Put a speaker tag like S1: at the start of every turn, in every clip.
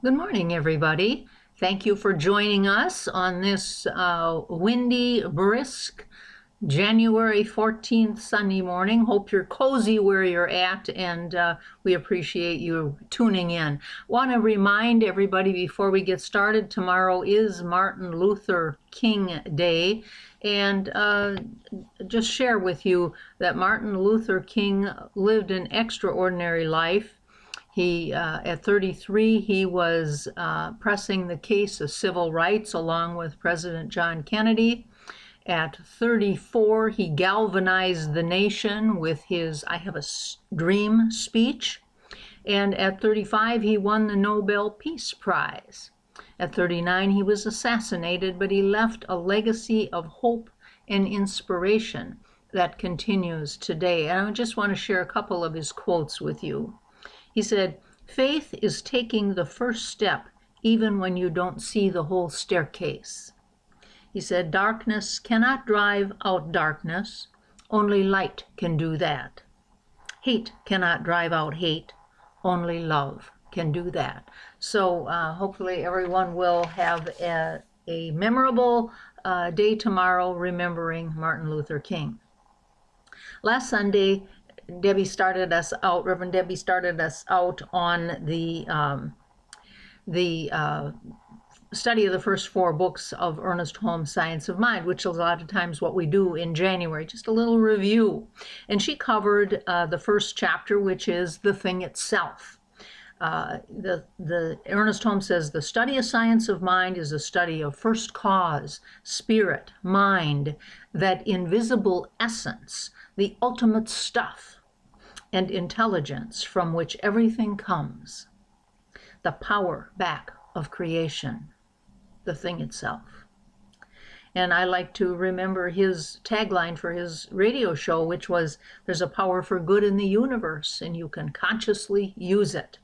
S1: Good morning, everybody. Thank you for joining us on this windy, brisk January 14th Sunday morning. Hope you're cozy where you're at, and we appreciate you tuning in. Want to remind everybody before we get started, tomorrow is Martin Luther King Day, and just share with you that Martin Luther King lived an extraordinary life. He, at 33, he was pressing the case of civil rights along with President John Kennedy. At 34, he galvanized the nation with his I Have a Dream speech. And at 35, he won the Nobel Peace Prize. At 39, he was assassinated, but he left a legacy of hope and inspiration that continues today. And I just want to share a couple of his quotes with you. He said, "Faith is taking the first step even when you don't see the whole staircase." He said, "Darkness cannot drive out darkness. Only light can do that. Hate cannot drive out hate. Only love can do that." So hopefully everyone will have a memorable day tomorrow remembering Martin Luther King. Last Sunday, Reverend Debbie started us out on the study of the first four books of Ernest Holmes' Science of Mind, which is a lot of times what we do in January, just a little review. And she covered the first chapter, which is the thing itself. Ernest Holmes says the study of science of mind is a study of first cause, spirit, mind, that invisible essence, the ultimate stuff, and intelligence from which everything comes, the power back of creation, the thing itself. And I like to remember his tagline for his radio show, which was, "There's a power for good in the universe, and you can consciously use it."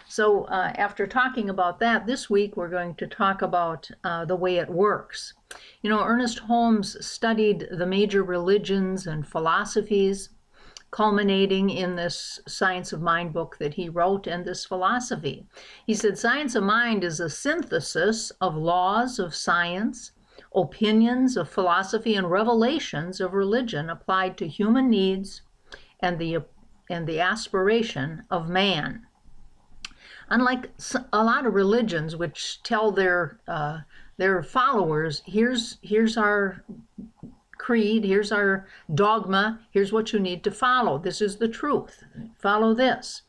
S1: So after talking about that, this week we're going to talk about the way it works. You know, Ernest Holmes studied the major religions and philosophies, culminating in this Science of Mind book that he wrote and this philosophy. He said, "Science of Mind is a synthesis of laws of science, opinions of philosophy, and revelations of religion applied to human needs and the aspiration of man." Unlike a lot of religions which tell their followers, here's our creed, here's our dogma, here's what you need to follow. This is the truth. Follow this.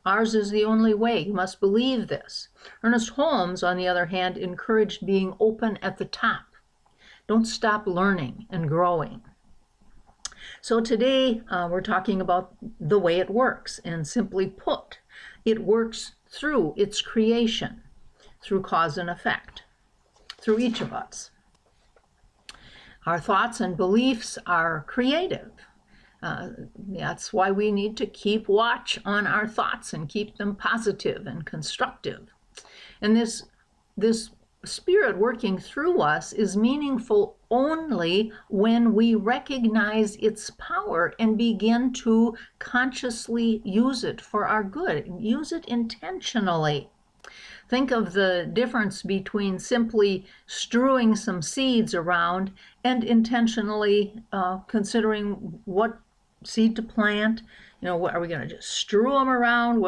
S1: Ours is the only way. You must believe this. Ernest Holmes, on the other hand, encouraged being open at the top. Don't stop learning and growing. So today we're talking about the way it works, and simply put, it works through its creation, through cause and effect, through each of us. Our thoughts and beliefs are creative. That's why we need to keep watch on our thoughts and keep them positive and constructive. And this spirit working through us is meaningful only when we recognize its power and begin to consciously use it for our good, use it intentionally. Think of the difference between simply strewing some seeds around and intentionally considering what seed to plant. You know, are we going to just strew them around?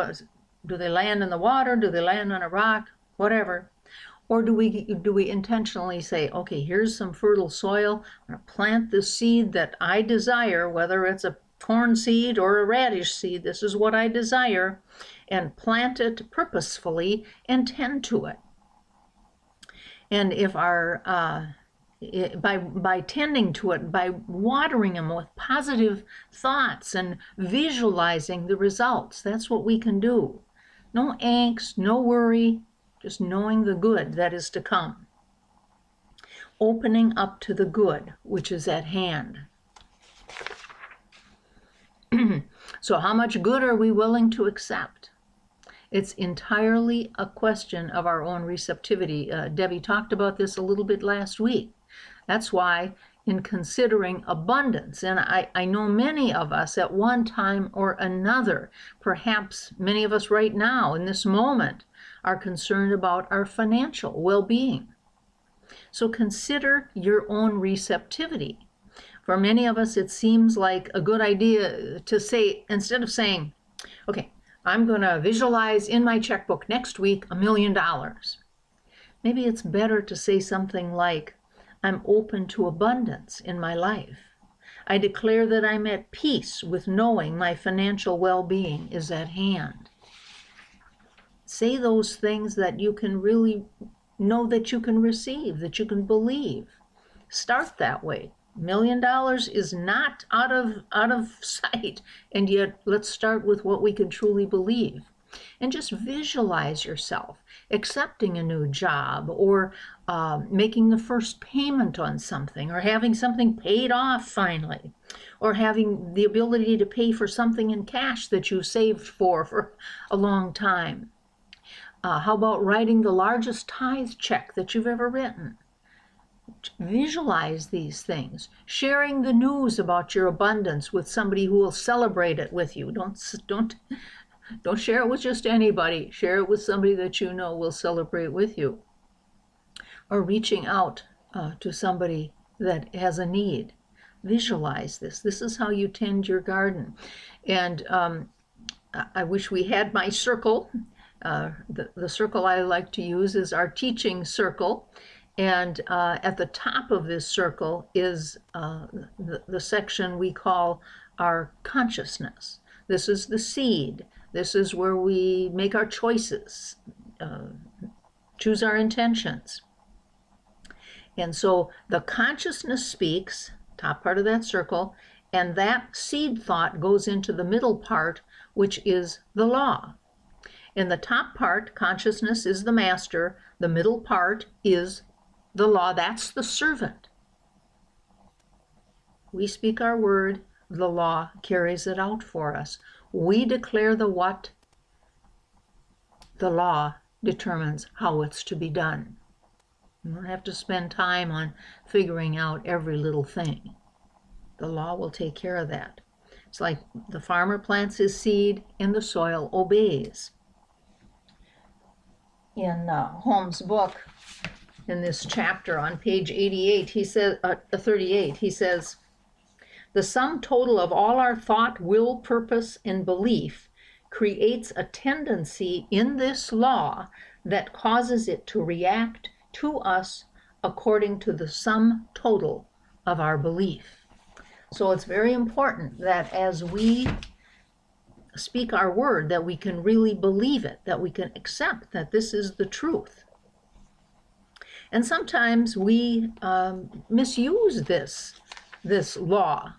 S1: Do they land in the water? Do they land on a rock? Whatever. Or do we intentionally say, okay, here's some fertile soil. I'm going to plant the seed that I desire, whether it's a corn seed or a radish seed. This is what I desire, and plant it purposefully and tend to it. And if by tending to it, by watering them with positive thoughts and visualizing the results, that's what we can do. No angst, no worry, just knowing the good that is to come. Opening up to the good which is at hand. So how much good are we willing to accept? It's entirely a question of our own receptivity. Debbie talked about this a little bit last week. That's why in considering abundance, and I know many of us at one time or another, perhaps many of us right now in this moment, are concerned about our financial well-being. So consider your own receptivity. For many of us, it seems like a good idea to say, instead of saying, okay, I'm going to visualize in my checkbook next week $1 million. Maybe it's better to say something like, I'm open to abundance in my life. I declare that I'm at peace with knowing my financial well-being is at hand. Say those things that you can really know that you can receive, that you can believe. Start that way. $1 million is not out of sight, and yet let's start with what we can truly believe. And just visualize yourself accepting a new job, or making the first payment on something, or having something paid off finally, or having the ability to pay for something in cash that you saved for a long time. How about writing the largest tithe check that you've ever written? Visualize these things. Sharing the news about your abundance with somebody who will celebrate it with you. Don't share it with just anybody. Share it with somebody that you know will celebrate with you. Or reaching out to somebody that has a need. Visualize this. This is how you tend your garden. And I wish we had my circle. The circle I like to use is our teaching circle. And at the top of this circle is the section we call our consciousness. This is the seed. This is where we make our choices, choose our intentions. And so the consciousness speaks, top part of that circle, and that seed thought goes into the middle part, which is the law. In the top part, consciousness is the master. The middle part is the law. That's the servant. We speak our word. The law carries it out for us. We declare the what. The law determines how it's to be done. You don't have to spend time on figuring out every little thing. The law will take care of that. It's like the farmer plants his seed and the soil obeys. In Holmes' book, in this chapter on page 88, he says, 38, he says, the sum total of all our thought, will, purpose, and belief creates a tendency in this law that causes it to react to us according to the sum total of our belief. So it's very important that as we speak our word, that we can really believe it, that we can accept that this is the truth. And sometimes we misuse this law.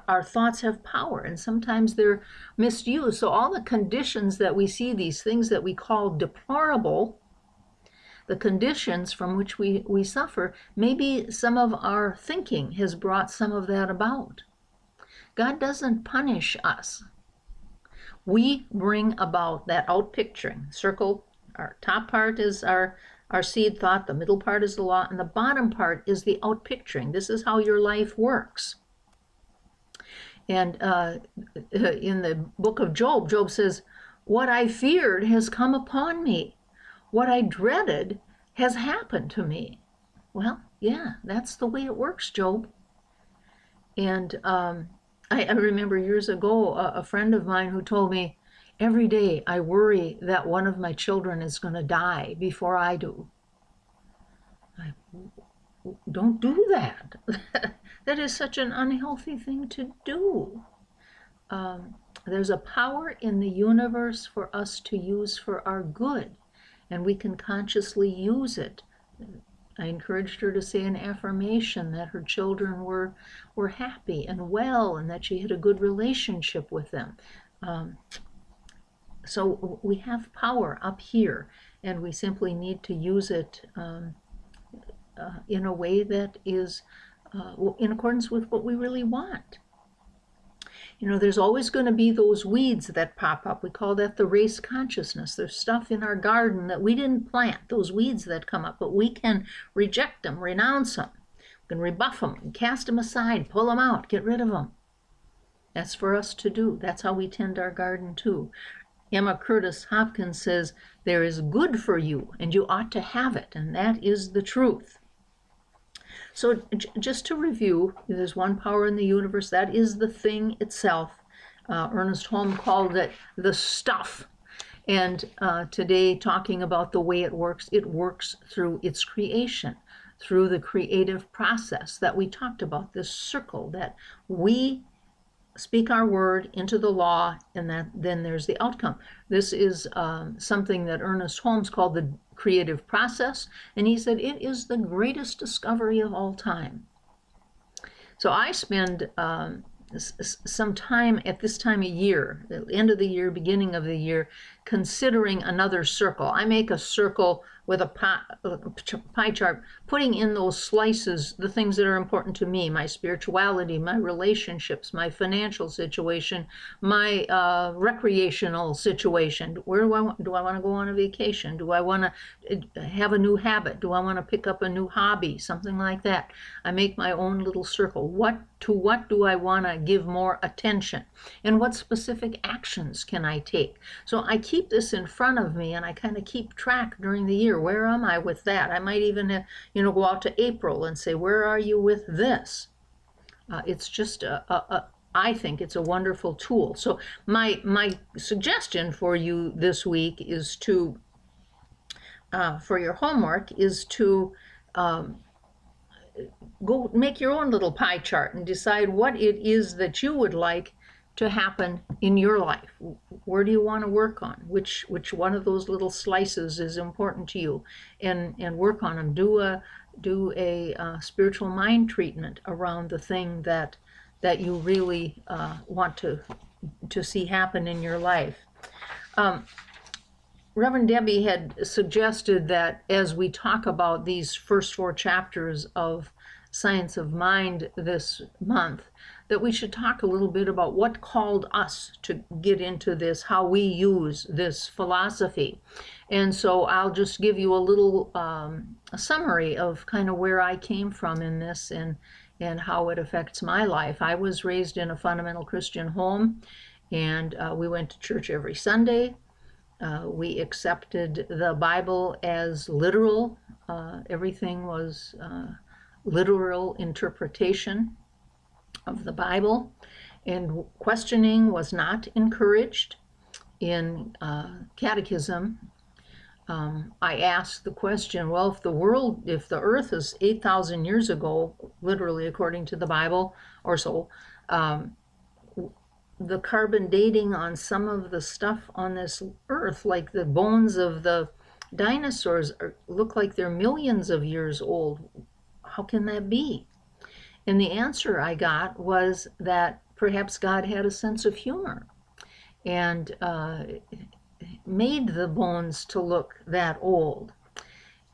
S1: Our thoughts have power, and sometimes they're misused. So all the conditions that we see, these things that we call deplorable, the conditions from which we suffer, maybe some of our thinking has brought some of that about. God doesn't punish us. We bring about that outpicturing. Circle, our top part is our seed thought, the middle part is the law, and the bottom part is the outpicturing. This is how your life works. And in the book of Job, Job says, what I feared has come upon me. What I dreaded has happened to me. Well, yeah, that's the way it works, Job. And I remember years ago, a friend of mine who told me, every day I worry that one of my children is going to die before I do. Don't do that. That is such an unhealthy thing to do. There's a power in the universe for us to use for our good, and we can consciously use it. I encouraged her to say an affirmation that her children were happy and well, and that she had a good relationship with them. So we have power up here, and we simply need to use it in a way that is in accordance with what we really want. You know, there's always going to be those weeds that pop up. We call that the race consciousness. There's stuff in our garden that we didn't plant, those weeds that come up, but we can reject them, renounce them. We can rebuff them, cast them aside, pull them out, get rid of them. That's for us to do. That's how we tend our garden too. Emma Curtis Hopkins says, there is good for you and you ought to have it, and that is the truth. So just to review, there's one power in the universe, that is the thing itself. Ernest Holmes called it the stuff. And today, talking about the way it works through its creation, through the creative process that we talked about, this circle that we speak our word into the law, and then there's the outcome. This is something that Ernest Holmes called the creative process, and he said it is the greatest discovery of all time. So I spend some time at this time of year, the end of the year, beginning of the year, considering another circle. I make a circle with a pie chart, putting in those slices the things that are important to me, my spirituality, my relationships, my financial situation, my recreational situation. Where do I want to go on a vacation? Do I want to have a new habit? Do I want to pick up a new hobby? Something like that. I make my own little circle. To what do I want to give more attention? And what specific actions can I take? So I keep this in front of me, and I kind of keep track during the year. Where am I with that? I might even go out to April and say, where are you with this? It's just I think it's a wonderful tool. So my suggestion for you this week is to, for your homework, is to go make your own little pie chart and decide what it is that you would like to happen in your life. Where do you want to work on? Which one of those little slices is important to you, and work on them. Do a spiritual mind treatment around the thing that you really want to see happen in your life. Reverend Debbie had suggested that as we talk about these first 4 chapters of Science of Mind this month, that we should talk a little bit about what called us to get into this, how we use this philosophy. And so I'll just give you a little a summary of kind of where I came from in this and how it affects my life. I was raised in a fundamental Christian home, and we went to church every Sunday. We accepted the Bible as literal. Everything was literal interpretation of the Bible, and questioning was not encouraged. In catechism, I asked the question, well, if the earth is 8,000 years ago, literally according to the Bible or so, the carbon dating on some of the stuff on this earth, like the bones of the dinosaurs, look like they're millions of years old. How can that be? And the answer I got was that perhaps God had a sense of humor and made the bones to look that old.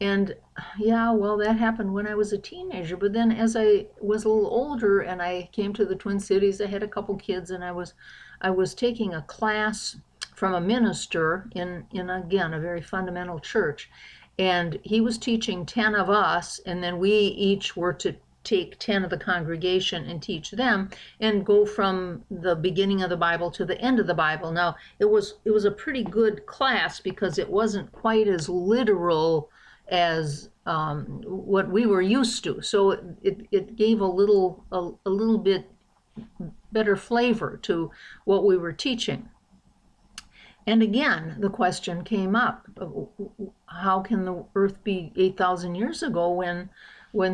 S1: And yeah, well, that happened when I was a teenager. But then as I was a little older and I came to the Twin Cities, I had a couple kids, and I was taking a class from a minister in again, a very fundamental church. And he was teaching 10 of us, and then we each were to take 10 of the congregation and teach them and go from the beginning of the Bible to the end of the Bible. Now, it was a pretty good class because it wasn't quite as literal as what we were used to. So it gave a little bit better flavor to what we were teaching. And again, the question came up, how can the earth be 8,000 years ago when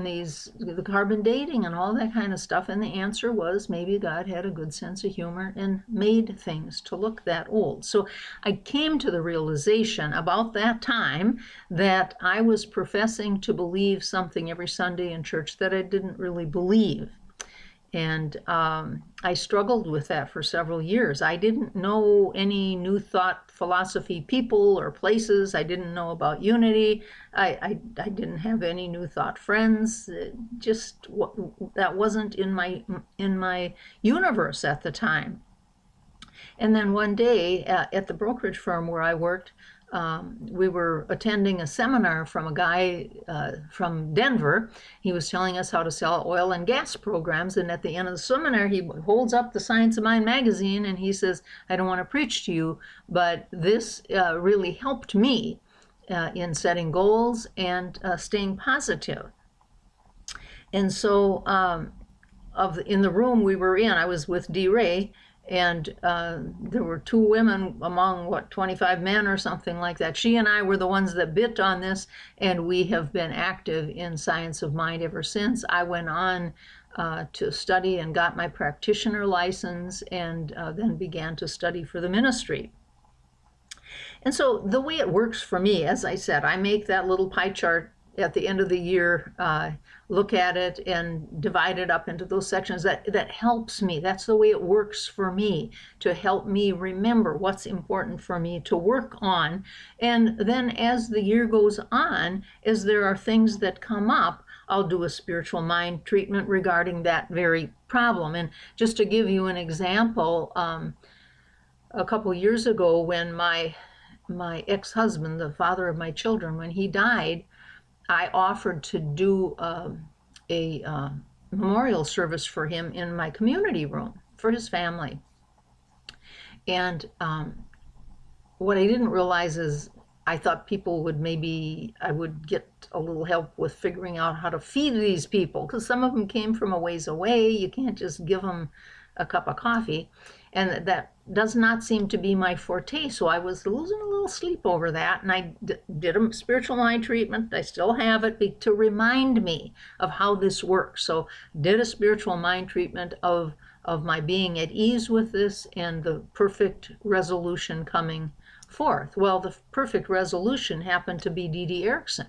S1: the carbon dating and all that kind of stuff? And the answer was maybe God had a good sense of humor and made things to look that old. So I came to the realization about that time that I was professing to believe something every Sunday in church that I didn't really believe. And I struggled with that for several years. I didn't know any New Thought philosophy people or places. I didn't know about unity. I didn't have any New Thought friends. That wasn't in my universe at the time. And then one day at the brokerage firm where I worked, we were attending a seminar from a guy from Denver. He was telling us how to sell oil and gas programs, and at the end of the seminar, he holds up the Science of Mind magazine, and he says, I don't want to preach to you, but this really helped me in setting goals and staying positive. And so in the room we were in, I was with Dee Ray, and there were 2 women among, 25 men or something like that. She and I were the ones that bit on this, and we have been active in Science of Mind ever since. I went on to study and got my practitioner license, and then began to study for the ministry. And so the way it works for me, as I said, I make that little pie chart at the end of the year, look at it and divide it up into those sections. That helps me. That's the way it works for me, to help me remember what's important for me to work on. And then as the year goes on, as there are things that come up, I'll do a spiritual mind treatment regarding that very problem. And just to give you an example, a couple years ago, when my ex-husband, the father of my children, when he died, I offered to do a memorial service for him in my community room for his family. And what I didn't realize is I thought people would I would get a little help with figuring out how to feed these people, because some of them came from a ways away. You can't just give them a cup of coffee. And that does not seem to be my forte. So I was losing a little sleep over that. And I did a spiritual mind treatment. I still have it to remind me of how this works. So did a spiritual mind treatment of my being at ease with this and the perfect resolution coming forth. Well, the perfect resolution happened to be Dee Dee Erickson.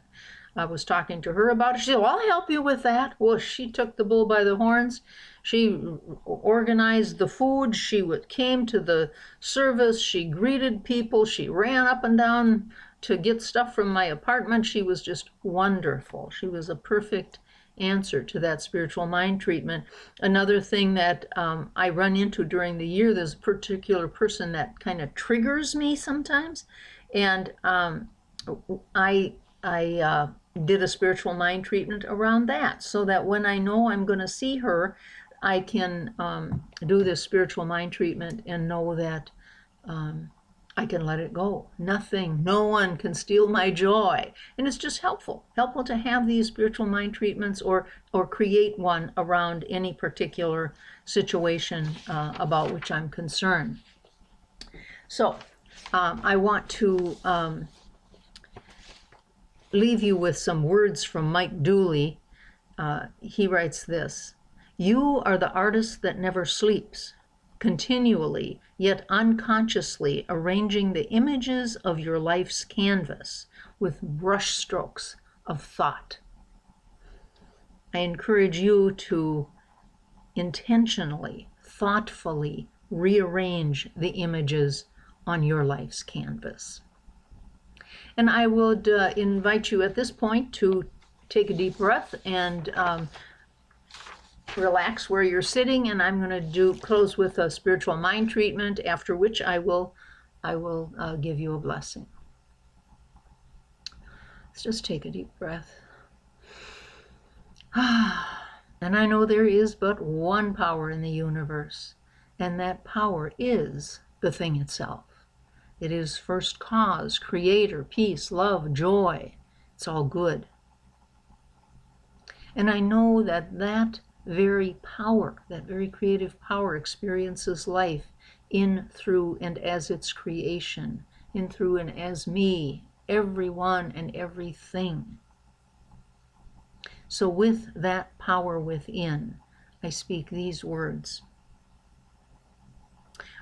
S1: I was talking to her about it. She said, well, I'll help you with that. Well, she took the bull by the horns. She organized the food. She came to the service. She greeted people. She ran up and down to get stuff from my apartment. She was just wonderful. She was a perfect answer to that spiritual mind treatment. Another thing that I run into during the year, there's a particular person that kind of triggers me sometimes. And I did a spiritual mind treatment around that, so that when I know I'm going to see her, I can do this spiritual mind treatment and know that I can let it go. Nothing, no one can steal my joy. And it's just helpful to have these spiritual mind treatments, or create one around any particular situation about which I'm concerned. So I want to leave you with some words from Mike Dooley. He writes this: "You are the artist that never sleeps, continually yet unconsciously arranging the images of your life's canvas with brush strokes of thought." I encourage you to intentionally, thoughtfully rearrange the images on your life's canvas. And I would invite you at this point to take a deep breath and relax where you're sitting. And I'm going to close with a spiritual mind treatment, after which I will give you a blessing. Let's just take a deep breath. And I know there is but one power in the universe, and that power is the thing itself. It is first cause, creator, peace, love, joy. It's all good. And I know that that very power, that very creative power, experiences life in, through, and as its creation, in, through, and as me, everyone and everything. So with that power within, I speak these words.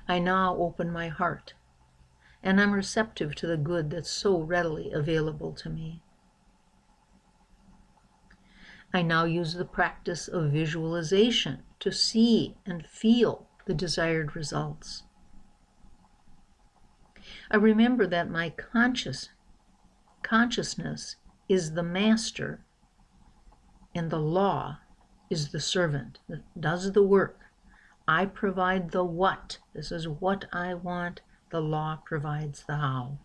S1: I now open my heart, and I'm receptive to the good that's so readily available to me. I now use the practice of visualization to see and feel the desired results. I remember that my consciousness is the master, and the law is the servant that does the work. I provide the what. This is what I want. The law provides the how.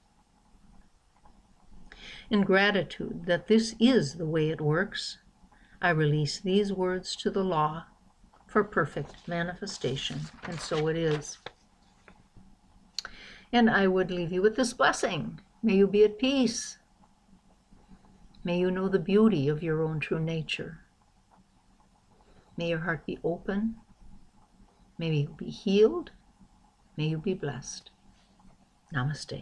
S1: In gratitude that this is the way it works, I release these words to the law for perfect manifestation, and so it is. And I would leave you with this blessing. May you be at peace. May you know the beauty of your own true nature. May your heart be open. May you be healed. May you be blessed. Namaste.